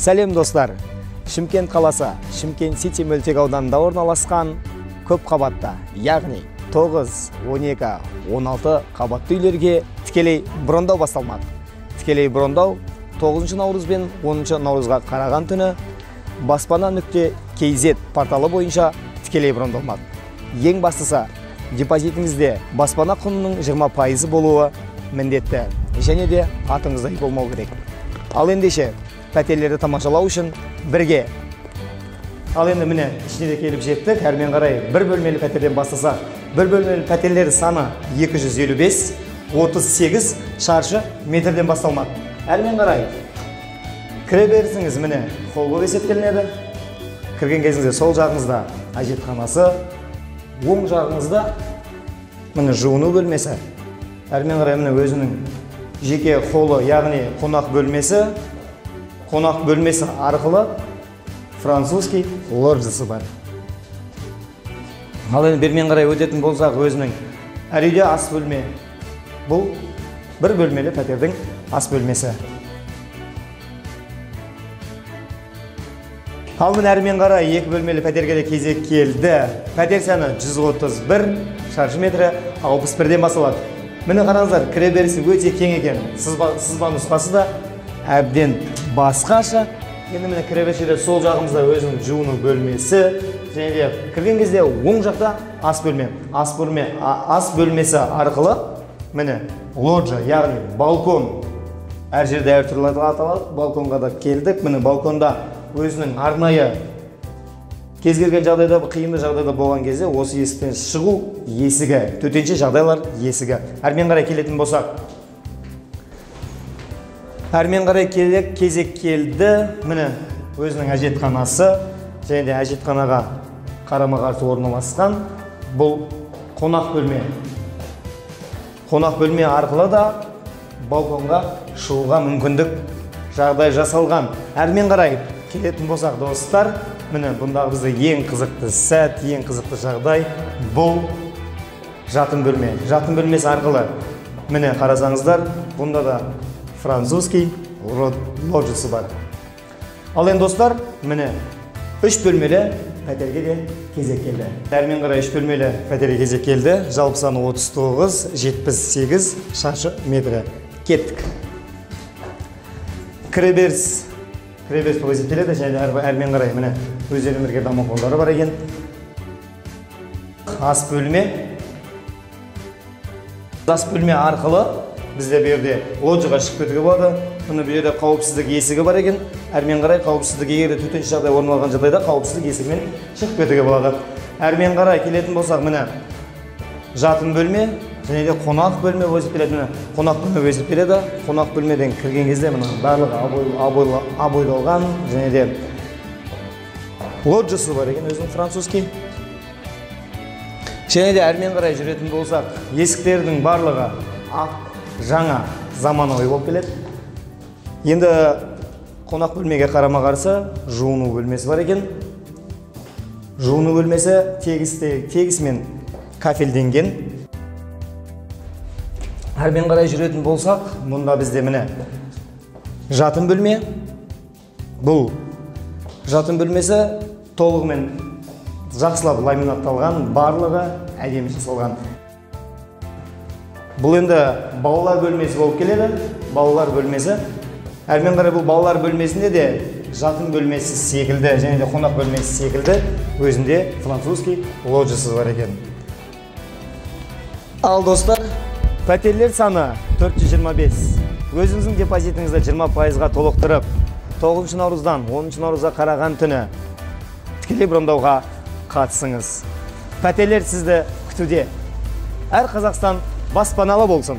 Сәлем достар. Шымкент қаласы, Шымкент Сити мөлтек ауданында орналасқан көп қабатта, яғни 9, 12, 16 қабатты үйлерге тікелей брондау басталмақ. Тікелей брондау 9 наурыз бен 10 наурызға қараған түні баспана.kz порталы бойынша тікелей брондалмақ. Ең бастысы, депозитіңізде баспана құнының 20% болуы міндетті, және де атыңызда болмау керек. Ал ендеше пәтерлерді тамашалау үшін бірге. Ал енді міне ішіне де келіп жеттік. Әрмен қарай бір бөлмелі пәтерден бастасақ, бір бөлмелі пәтерлер саны 255, 38 шаршы метрден басталмақ. Әрмен қарай кіре берісіңіз міне холл есептелінеді. Кірген кезіңізде сол жағыңызда әжетханасы, оң жағыңызда міне жуыну бөлмесі. Әрмен қарай міне өзінің жеке холлы, яғни қонақ бөлмесі арқылы французский лоджиясы бар. Ал енді бермен қарай өтетін болсақ, өзінің әр үйде ас бөлме. Бұл бір бөлмелі пәтердің ас бөлмесі. Ал міне әрмен қарай екі бөлмелі пәтерге де кезек келді. Пәтер саны 131 шаршы метрі 61-ден басталады. Міне қараңыздар, кіре берісі өте кең екен. Сызба нұсқасы да әбден басқаша. Енді міне кіре берісіде сол жағымызда өзінің жуыну бөлмесі, және де кірген кезде оң жақта ас бөлме. Ас бөлмесі арқылы міне лоджия, яғни балкон. Әр жерде әр түрлі аталады. Балконға да келдік. Міне балконда өзінің арнайы кез келген жағдайда, қиынды жағдайда болған кезде осы есіктен шығу есігі, төтенше жағдайлар есігі. Әрмен қарай келетін болсақ, әрмен қарай кезек келді. Міне өзінің әжетханасы, және де әжетханаға қарама-қарсы орналасқан бұл қонақ бөлме. Қонақ бөлме арқылы да балконға шығуға мүмкіндік жағдай жасалған. Әрмен қарай келетін болсақ, достар, міне бұндағы бізде ең қызықты сәт, ең қызықты жағдай бұл жатын бөлме. Жатын бөлмесі арқылы міне қарасаңыздар, бұнда да французский лоджиясы бар. Ал енді достар, міне 3 бөлмелі пәтерге де кезек келді. Әрмен қарай 3 бөлмелі пәтерге кезек келді. Жалпы саны 39-78 шаршы метрі. Кеттік. Кіреберіс бұл есептеледі, және әрмен қарай міне өздерінің бірге домофондары бар екен. Ас бөлме арқылы бізде берде лоджияға шығып кетуге болады. Бұны берде қауіпсіздік есігі бар екен. Әрмен қарай қауіпсіздік егерде төтенше жағдай орын алған жағдайда қауіпсіздік есігімен шығып кетуге болады. Әрмен қарай келетін болсақ, міне жатын бөлме, және де қонақ бөлме есептеледі. Қонақ бөлме есептеледі. Қонақ бөлмеден кірген кезде мына барлығы абойланған, және де лоджиясы бар екен, өзінің французский. Және де әрмен қарай жүретін болсақ, есіктердің барлығы жаңа заманауи болып келеді. Енді қонақ бөлмеге қарама-қарсы жуыну бөлмесі бар екен. Жуыну бөлмесі тегісімен кафелденген. Әрмен қарай жүретін болсақ, мұнда бізде міне жатын бөлме. Бұл жатын бөлмесі толығымен жақсылап ламинатталған, барлығы әдемі жасалған. Бұл енді балалар бөлмесі болып келеді. Балалар бөлмесі. Әрмен қарай бұл балалар бөлмесінде де жатын бөлмесі секілді, және де қонақ бөлмесі секілді өзінде французский лоджиясы бар екен. Ал достар, пәтерлер саны 425. Өзіңіздің депозитіңізді 20%-ға толықтырып, 9 наурыздан 10 наурызға қараған түні тікелей брондауға қатысыңыз. Пәтерлер сізді күтуде. Әр Қазақстан баспаналы болсын.